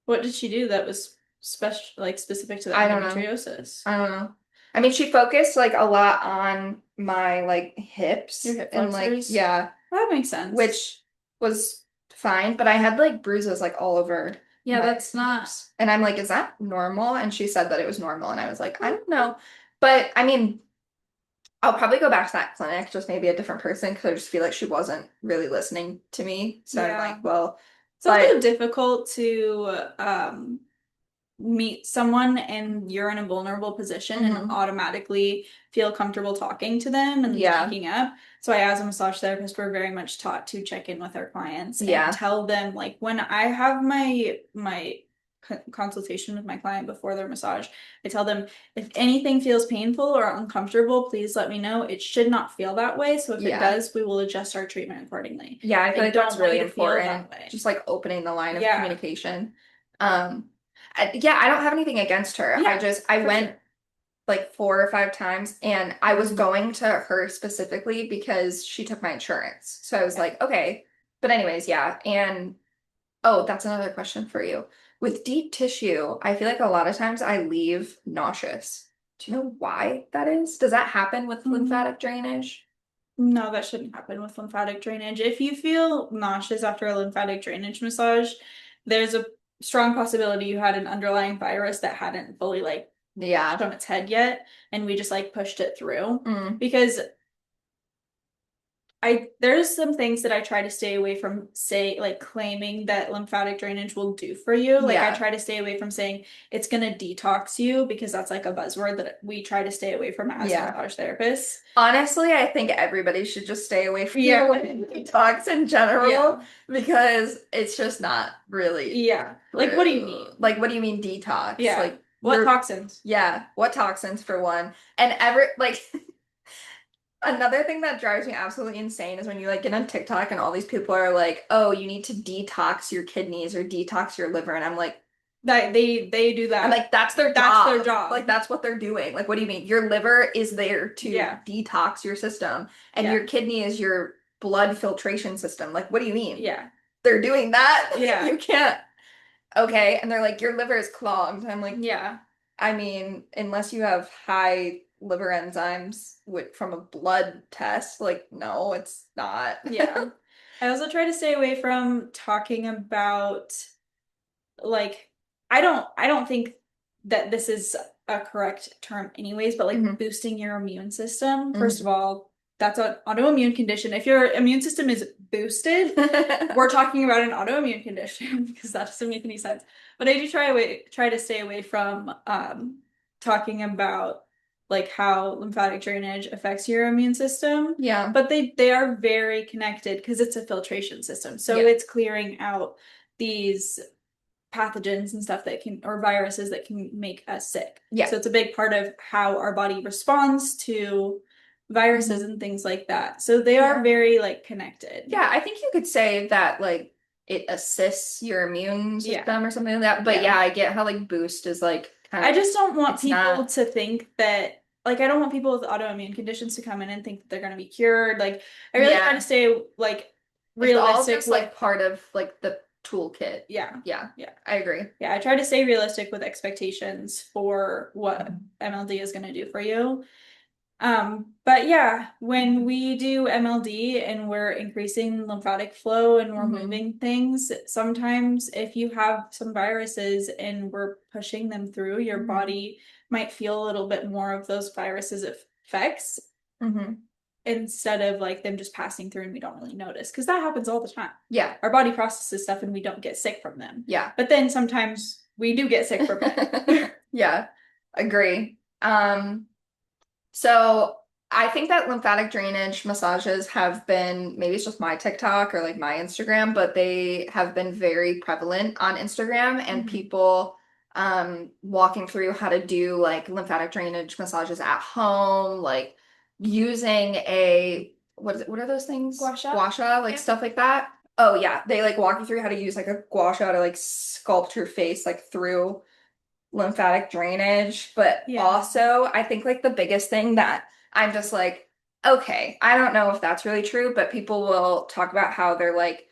Speaker 2: What did she do that was specific to the
Speaker 1: I don't know.
Speaker 2: endometriosis?
Speaker 1: I don't know. I mean, she focused like a lot on my like
Speaker 2: Your
Speaker 1: hips
Speaker 2: hip
Speaker 1: and like
Speaker 2: flexors?
Speaker 1: yeah,
Speaker 2: That makes sense.
Speaker 1: which was fine, but I had like bruises like all over
Speaker 2: Yeah,
Speaker 1: my
Speaker 2: that's not.
Speaker 1: hips. And I'm like, is that normal? And she said that it was normal and I was like, I don't know. But I mean, I'll probably go back to that clinic, just maybe a different person, because I just feel like she wasn't really listening to me. So I'm
Speaker 2: Yeah.
Speaker 1: like, well,
Speaker 2: It's also
Speaker 1: but
Speaker 2: difficult to meet someone and you're in a vulnerable position and
Speaker 1: mhm,
Speaker 2: automatically feel comfortable talking to them and
Speaker 1: yeah,
Speaker 2: speaking up. So I, as a massage therapist, we're very much taught to check in with our clients and
Speaker 1: yeah,
Speaker 2: tell them like when I have my consultation with my client before their massage, I tell them if anything feels painful or uncomfortable, please let me know. It should not feel that way. So if it
Speaker 1: yeah.
Speaker 2: does, we will adjust our treatment accordingly.
Speaker 1: Yeah, I feel
Speaker 2: I
Speaker 1: like that's
Speaker 2: don't want
Speaker 1: really
Speaker 2: you to feel
Speaker 1: important.
Speaker 2: that way.
Speaker 1: Just like opening the line of
Speaker 2: Yeah.
Speaker 1: communication. Um, yeah, I don't have anything against her.
Speaker 2: Yeah,
Speaker 1: I
Speaker 2: for
Speaker 1: went
Speaker 2: sure.
Speaker 1: like 4 or 5 times and I was
Speaker 2: Mhm.
Speaker 1: going to her specifically because she took my insurance. So I was
Speaker 2: Yeah.
Speaker 1: like, okay. But anyways, yeah. And oh, that's another question for you. With deep tissue, I feel like a lot of times I leave nauseous. Do you know why that is? Does that happen with
Speaker 2: Mm,
Speaker 1: lymphatic drainage?
Speaker 2: no, that shouldn't happen with lymphatic drainage. If you feel nauseous after a lymphatic drainage massage, there's a strong possibility you had an underlying virus that hadn't fully like
Speaker 1: Yeah.
Speaker 2: shown its head yet, and we just like pushed it through.
Speaker 1: Mm,
Speaker 2: Because there's some things that I try to stay away from, say, like claiming that lymphatic drainage will do for you. Like I
Speaker 1: yeah.
Speaker 2: try to stay away from saying it's gonna detox you because that's like a buzzword that we try to stay away from as
Speaker 1: Yeah.
Speaker 2: massage therapists.
Speaker 1: Honestly, I think everybody should just stay away from the
Speaker 2: Yeah.
Speaker 1: way talks in general
Speaker 2: Yeah.
Speaker 1: because it's just not really
Speaker 2: Yeah. Like what do you
Speaker 1: true.
Speaker 2: mean?
Speaker 1: Like, what do you mean detox?
Speaker 2: Yeah.
Speaker 1: Like,
Speaker 2: What toxins?
Speaker 1: yeah, what toxins for one? And ever, like, another thing that drives me absolutely insane is when you like get on TikTok and all these people are like, oh, you need to detox your kidneys or detox your liver. And
Speaker 2: That they do
Speaker 1: I'm
Speaker 2: that.
Speaker 1: like, that's their
Speaker 2: That's their
Speaker 1: job.
Speaker 2: job.
Speaker 1: Like, that's what they're doing. Like, what do you mean? Your liver is there to
Speaker 2: Yeah.
Speaker 1: detox your system, and
Speaker 2: Yeah.
Speaker 1: your kidney is your blood filtration system. Like, what do you mean?
Speaker 2: Yeah.
Speaker 1: They're doing that?
Speaker 2: Yeah.
Speaker 1: You can't. Okay. And they're like, your liver is clogged. I'm like,
Speaker 2: Yeah.
Speaker 1: I mean, unless you have high liver enzymes from a blood test, like, no, it's not.
Speaker 2: Yeah. I also try to stay away from talking about like I don't think that this is a correct term anyways, but like
Speaker 1: Mhm,
Speaker 2: boosting your immune system. First of
Speaker 1: mhm.
Speaker 2: all, that's an autoimmune condition. If your immune system is boosted, we're talking about an autoimmune condition because that doesn't make any sense. But I do try to stay away from talking about like how lymphatic drainage affects your immune system,
Speaker 1: Yeah.
Speaker 2: but they are very connected because it's a filtration system. So
Speaker 1: Yeah.
Speaker 2: it's clearing out these pathogens and stuff that can, or viruses that can make us sick.
Speaker 1: Yeah.
Speaker 2: So it's a big part of how our body responds to viruses
Speaker 1: Mhm.
Speaker 2: and things like that. So they are
Speaker 1: Yeah.
Speaker 2: very like connected.
Speaker 1: Yeah, I think you could say that like it assists your immune
Speaker 2: Yeah.
Speaker 1: system or something like that. But
Speaker 2: Yeah.
Speaker 1: yeah, I get how like boost is like kind
Speaker 2: I
Speaker 1: of
Speaker 2: just don't want
Speaker 1: it's
Speaker 2: people
Speaker 1: not.
Speaker 2: to think that, like, I don't want people with autoimmune conditions to come in and think that they're going to be cured. Like, I really try to
Speaker 1: Yeah.
Speaker 2: stay, like,
Speaker 1: It's all
Speaker 2: realistic
Speaker 1: just
Speaker 2: with,
Speaker 1: like part of like the toolkit.
Speaker 2: yeah,
Speaker 1: Yeah,
Speaker 2: yeah.
Speaker 1: I agree.
Speaker 2: Yeah, I try to stay realistic with expectations for what MLD is going to do for you. But yeah, when we do MLD and we're increasing lymphatic flow and we're
Speaker 1: Hmm.
Speaker 2: moving things, sometimes if you have some viruses and we're pushing them through, your
Speaker 1: Hmm.
Speaker 2: body might feel a little bit more of those viruses effects
Speaker 1: Hmm.
Speaker 2: instead of like them just passing through and we don't really notice. Because that happens all the time.
Speaker 1: Yeah,
Speaker 2: Our body processes stuff and we don't get sick from them.
Speaker 1: yeah.
Speaker 2: But then sometimes we do get sick from it.
Speaker 1: Yeah, agree. So I think that lymphatic drainage massages have been, maybe it's just my TikTok or like my Instagram, but they have been very prevalent on Instagram and
Speaker 2: Mhm.
Speaker 1: people walking through how to do like lymphatic drainage massages at home, like using a what is it, what are those things?
Speaker 2: Gua sha?
Speaker 1: Gua sha, like
Speaker 2: Yeah.
Speaker 1: stuff like that. Oh yeah, they like walk you through how to use like a gua sha to like sculpt your face like through lymphatic drainage, but
Speaker 2: Yeah.
Speaker 1: also I think like the biggest thing that I'm just like, okay, I don't know if that's really true, but people will talk about how they're like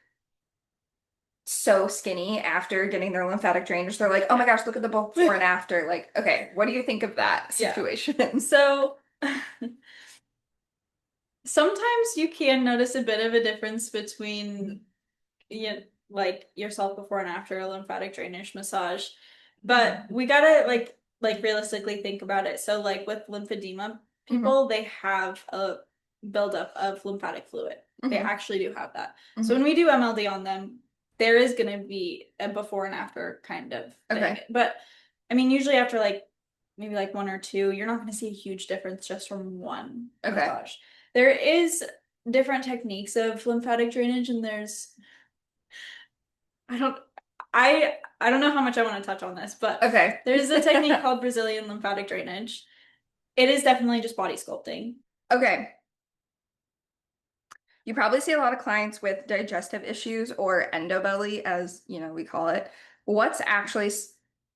Speaker 1: so skinny after getting their lymphatic drainage. They're like, oh my
Speaker 2: Yeah.
Speaker 1: gosh, look at the before and after. Like, okay, what do you think of that
Speaker 2: Yeah.
Speaker 1: situation?
Speaker 2: So sometimes you can notice a bit of a difference between you like yourself before and after a lymphatic drainage massage. But we gotta like realistically think about it. So like with lymphedema
Speaker 1: Hmm.
Speaker 2: people, they have a buildup of lymphatic fluid. They
Speaker 1: Hmm.
Speaker 2: actually do have that. So when
Speaker 1: Hmm.
Speaker 2: we do MLD on them, there is gonna be a before and after kind of thing.
Speaker 1: Okay.
Speaker 2: But I mean usually after like maybe like one or two, you're not gonna see a huge difference just from one
Speaker 1: Okay.
Speaker 2: massage. There is different techniques of lymphatic drainage and there's I don't I don't know how much I want to touch on this, but
Speaker 1: Okay.
Speaker 2: there's a technique called Brazilian lymphatic drainage. It is definitely just body sculpting.
Speaker 1: Okay. You probably see a lot of clients with digestive issues or endobelly, as you know, we call it. What's actually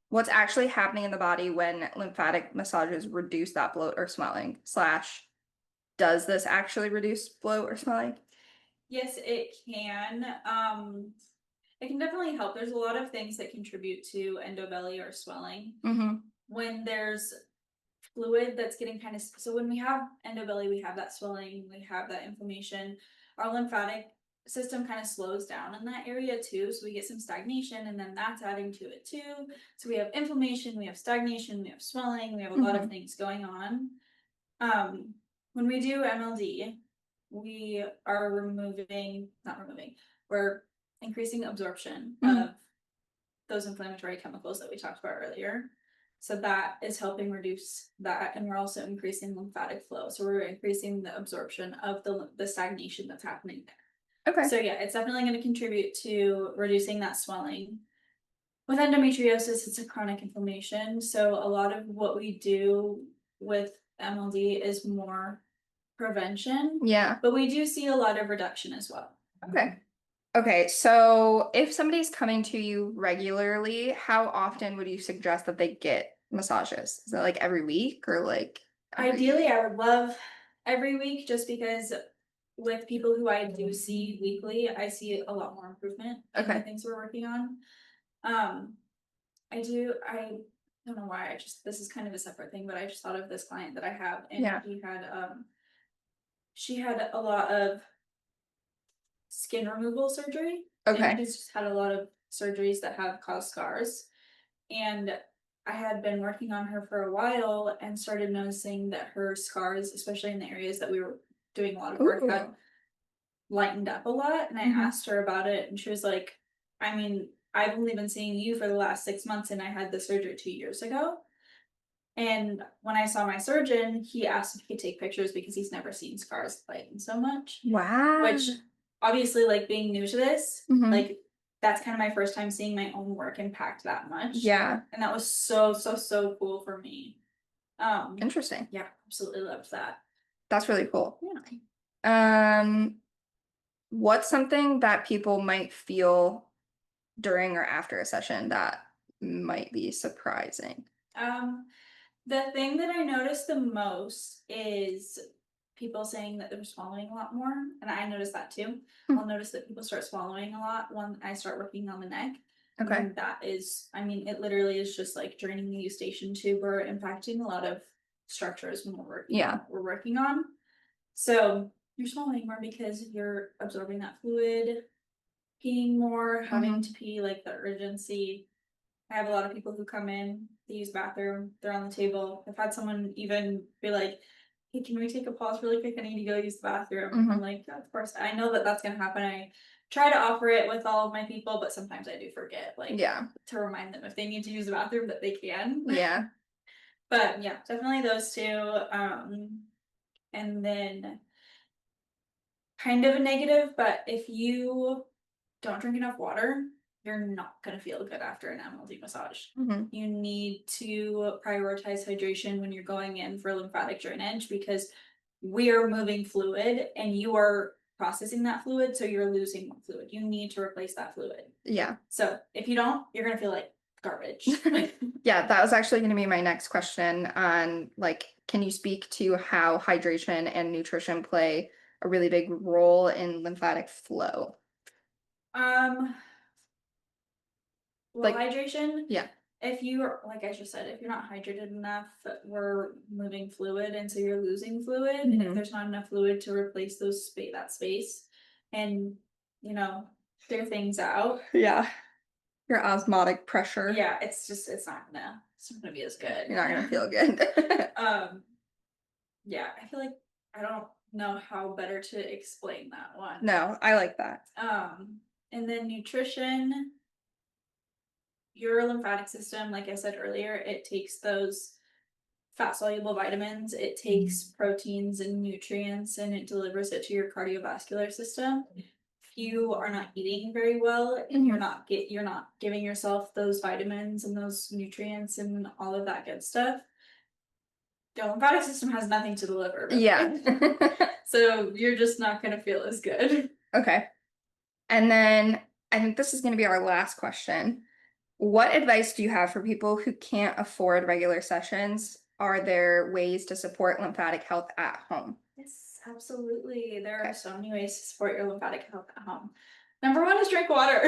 Speaker 1: what's actually happening in the body when lymphatic massages reduce that bloat or swelling? Slash, does this actually reduce bloat or swelling?
Speaker 2: Yes, it can. It can definitely help. There's a lot of things that contribute to endobelly or swelling.
Speaker 1: Mm-hmm.
Speaker 2: When there's fluid that's getting kind of, so when we have endobelly, we have that swelling, we have that inflammation. Our lymphatic system kind of slows down in that area too. So we get some stagnation and then that's adding to it too. So we have inflammation, we have stagnation, we have swelling, we have a lot of
Speaker 1: Mm-hmm.
Speaker 2: things going on. When we do MLD, we are not removing, we're increasing absorption
Speaker 1: Mm-hmm.
Speaker 2: of those inflammatory chemicals that we talked about earlier. So that is helping reduce that, and we're also increasing lymphatic flow. So we're increasing the absorption of the stagnation that's happening there.
Speaker 1: Okay.
Speaker 2: So yeah, it's definitely going to contribute to reducing that swelling. With endometriosis, it's a chronic inflammation. So a lot of what we do with MLD is more prevention,
Speaker 1: Yeah.
Speaker 2: but we do see a lot of reduction as well.
Speaker 1: Okay. Okay, so if somebody's coming to you regularly, how often would you suggest that they get massages? Is it like every week or like every?
Speaker 2: Ideally, I would love every week just because with people who I do see weekly, I see a lot more improvement in the
Speaker 1: Okay.
Speaker 2: things we're working on. Um, I don't know why, this is kind of a separate thing, but I just thought of this client that I have and
Speaker 1: Yeah.
Speaker 2: she had a lot of skin removal surgery and
Speaker 1: Okay.
Speaker 2: she's just had a lot of surgeries that have caused scars. And I had been working on her for a while and started noticing that her scars, especially in the areas that we were doing a lot of work, had
Speaker 1: Ooh.
Speaker 2: lightened up a lot. And I
Speaker 1: Hmm.
Speaker 2: asked her about it, and she was like, I mean, I've only been seeing you for the last 6 months, and I had the surgery 2 years ago. And when I saw my surgeon, he asked if he could take pictures because he's never seen scars lighten so much.
Speaker 1: Wow.
Speaker 2: Which obviously, like being new to this,
Speaker 1: Mhm.
Speaker 2: like that's kind of my first time seeing my own work impact that much.
Speaker 1: Yeah.
Speaker 2: And that was so, so, so cool for me.
Speaker 1: Interesting.
Speaker 2: Yeah, absolutely loved that.
Speaker 1: That's really cool.
Speaker 2: Yeah.
Speaker 1: What's something that people might feel during or after a session that might be surprising?
Speaker 2: Um, the thing that I noticed the most is people saying that they're swallowing a lot more, and I noticed that too.
Speaker 1: Hmm.
Speaker 2: I'll notice that people start swallowing a lot when I start working on the neck.
Speaker 1: Okay.
Speaker 2: And that is, I mean, it literally is just like draining the eustachian tube or impacting a lot of structures when
Speaker 1: Yeah.
Speaker 2: we're working on. So you're swallowing more because you're absorbing that fluid, peeing more, having to
Speaker 1: Hmm.
Speaker 2: pee, like the urgency. I have a lot of people who come in, they use bathroom, they're on the table. I've had someone even be like, hey, can we take a pause really quick? I need to go use the bathroom. I'm like, yeah, of course. I know that that's going to happen. I try to offer it with all of my people, but sometimes I do forget, like,
Speaker 1: Yeah.
Speaker 2: to remind them if they need to use the bathroom that they can.
Speaker 1: Yeah.
Speaker 2: But yeah, definitely those two. And then kind of a negative, but if you don't drink enough water, you're not going to feel good after an MLD massage.
Speaker 1: Hmm.
Speaker 2: You need to prioritize hydration when you're going in for lymphatic drainage because we are moving fluid and you are processing that fluid, so you're losing more fluid. You need to replace that fluid.
Speaker 1: Yeah.
Speaker 2: So if you don't, you're going to feel like garbage.
Speaker 1: Yeah, that was actually going to be my next question on like, can you speak to how hydration and nutrition play a really big role in lymphatic flow?
Speaker 2: um, well,
Speaker 1: Like,
Speaker 2: hydration,
Speaker 1: yeah.
Speaker 2: if you're, like I just said, if you're not hydrated enough, we're moving fluid, and so you're losing fluid. And if there's not enough fluid to replace that space, and clear things out,
Speaker 1: Yeah. Your osmotic pressure.
Speaker 2: yeah, it's not gonna be as good.
Speaker 1: You're not gonna feel good.
Speaker 2: um, yeah, I feel like I don't know how better to explain that one.
Speaker 1: No, I like that.
Speaker 2: And then nutrition. Your lymphatic system, like I said earlier, it takes those fat soluble vitamins, it takes proteins and nutrients, and it delivers it to your cardiovascular system. If you are not eating very well and you're not giving yourself those vitamins and those nutrients and all of that good stuff, the lymphatic system has nothing to deliver. Really.
Speaker 1: Yeah.
Speaker 2: So you're just not going to feel as good.
Speaker 1: Okay. And then I think this is going to be our last question. What advice do you have for people who can't afford regular sessions? Are there ways to support lymphatic health at home?
Speaker 2: Yes, absolutely. There are
Speaker 1: Okay.
Speaker 2: so many ways to support your lymphatic health at home. Number one is drink water.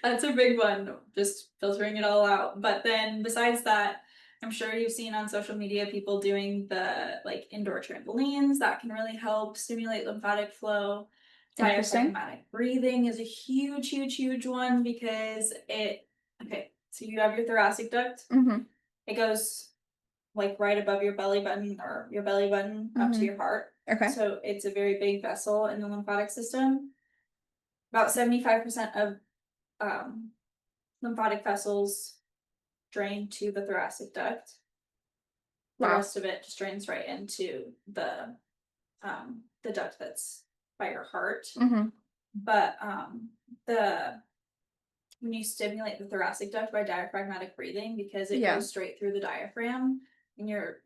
Speaker 2: That's a big one, just filtering it all out. But then besides that, I'm sure you've seen on social media people doing the like indoor trampolines that can really help stimulate lymphatic flow.
Speaker 1: Interesting.
Speaker 2: Diaphragmatic breathing is a huge, huge, huge one because okay, so you have your thoracic duct.
Speaker 1: Hmm.
Speaker 2: It goes like right above your belly button or your belly button up to your heart.
Speaker 1: Okay.
Speaker 2: So it's a very big vessel in the lymphatic system. About 75% of lymphatic vessels drain to the thoracic duct. The
Speaker 1: Wow.
Speaker 2: rest of it just drains right into the duct that's by your heart.
Speaker 1: Hmm.
Speaker 2: But the when you stimulate the thoracic duct by diaphragmatic breathing, because it
Speaker 1: Yeah.
Speaker 2: goes straight through the diaphragm and you're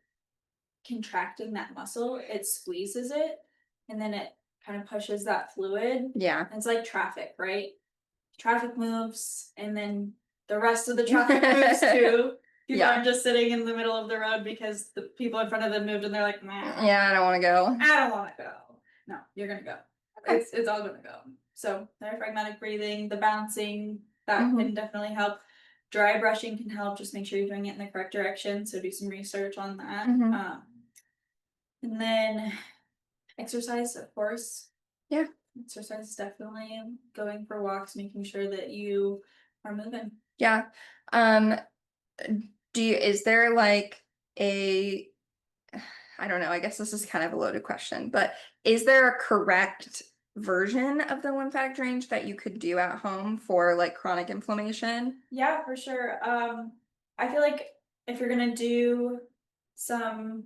Speaker 2: contracting that muscle, it squeezes it and then it kind of pushes that fluid.
Speaker 1: Yeah.
Speaker 2: And it's like traffic, right? Traffic moves and then the rest of the traffic moves too. People
Speaker 1: Yeah.
Speaker 2: aren't just sitting in the middle of the road because the people in front of them moved and they're like, nah,
Speaker 1: Yeah, I don't want to go.
Speaker 2: I don't want to go. No, you're gonna go.
Speaker 1: Okay.
Speaker 2: It's all gonna go. So diaphragmatic breathing, the bouncing, that can definitely help. Dry brushing can help. Just make sure you're doing it in the correct direction. So do some research on that. And then exercise, of course.
Speaker 1: Yeah.
Speaker 2: Exercise is definitely going for walks, making sure that you are moving.
Speaker 1: Yeah. Is there like a, I don't know, I guess this is kind of a loaded question, but is there a correct version of the lymphatic drainage that you could do at home for like chronic inflammation?
Speaker 2: Yeah, for sure. I feel like if you're gonna do some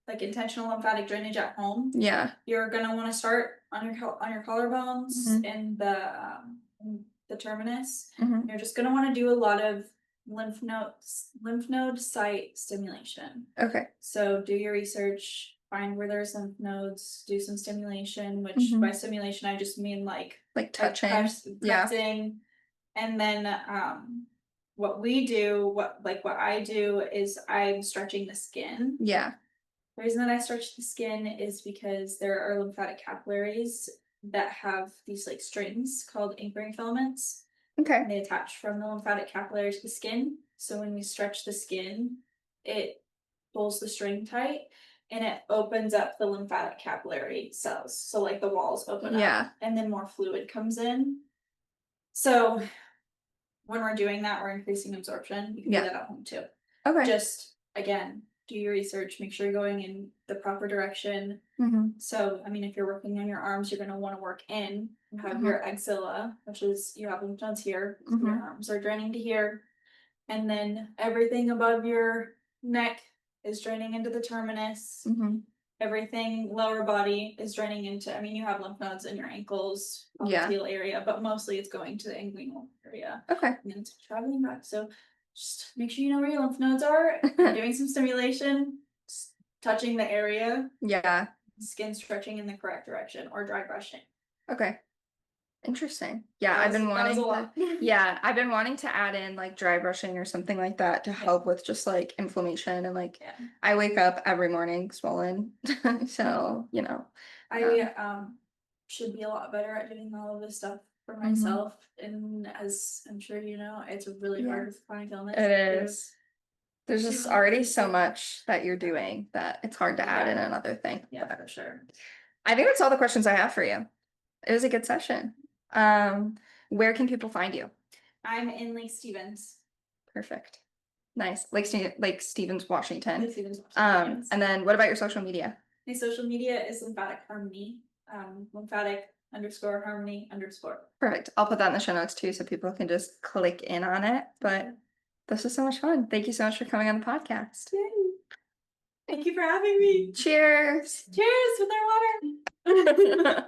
Speaker 2: like intentional lymphatic drainage at home,
Speaker 1: Yeah.
Speaker 2: you're gonna want to start on your collarbones and the terminus. You're just gonna want to do a lot of lymph node site stimulation.
Speaker 1: Okay.
Speaker 2: So do your research, find where there's lymph nodes, do some stimulation, which by stimulation I just mean like
Speaker 1: touching.
Speaker 2: pressing. And then what I do is I'm stretching the skin.
Speaker 1: Yeah.
Speaker 2: The reason that I stretch the skin is because there are lymphatic capillaries that have these like strings called anchoring filaments.
Speaker 1: Okay.
Speaker 2: And they attach from the lymphatic capillary to the skin. So when we stretch the skin, it pulls the string tight and it opens up the lymphatic capillary cells. So like the walls open up and then more fluid comes in. So when we're doing that, we're increasing absorption. You can do that at home too.
Speaker 1: Okay.
Speaker 2: Just again, do your research, make sure you're going in the proper direction. So, I mean, if you're working on your arms, you're going to want to work in. You have your axilla, which is you have lymph nodes here. So your arms are draining to here. And then everything above your neck is draining into the terminus. Everything lower body is draining into, I mean, you have lymph nodes in your ankles, popliteal area, but mostly it's going to the inguinal area. Okay. And then it's traveling back. So just make sure you know where your lymph nodes are. You're doing some stimulation, touching the area. Yeah. Skin stretching in the correct direction or dry brushing. Okay. Interesting. Yeah, I've been wanting to add in like dry brushing or something like that to help with just like inflammation and like I wake up every morning swollen. So, you know. I should be a lot better at doing all of this stuff for myself. And as I'm sure you know, it's really hard with chronic illness. It is. There's just already so much that you're doing that it's hard to add in another thing. Yeah, for sure. I think that's all the questions I have for you. It was a good session. Where can people find you? I'm in Lake Stevens. Perfect. Nice. Lake Stevens, Washington. Lake Stevens, Washington. Yes. And then what about your social media? My social media is Lymphatic Harmony. Lymphatic _ harmony _ Perfect. I'll put that in the show notes too so people can just click in on it. But this was so much fun. Thank you so much for coming on the podcast. Yay. Thank you for having me. Cheers. Cheers with our water.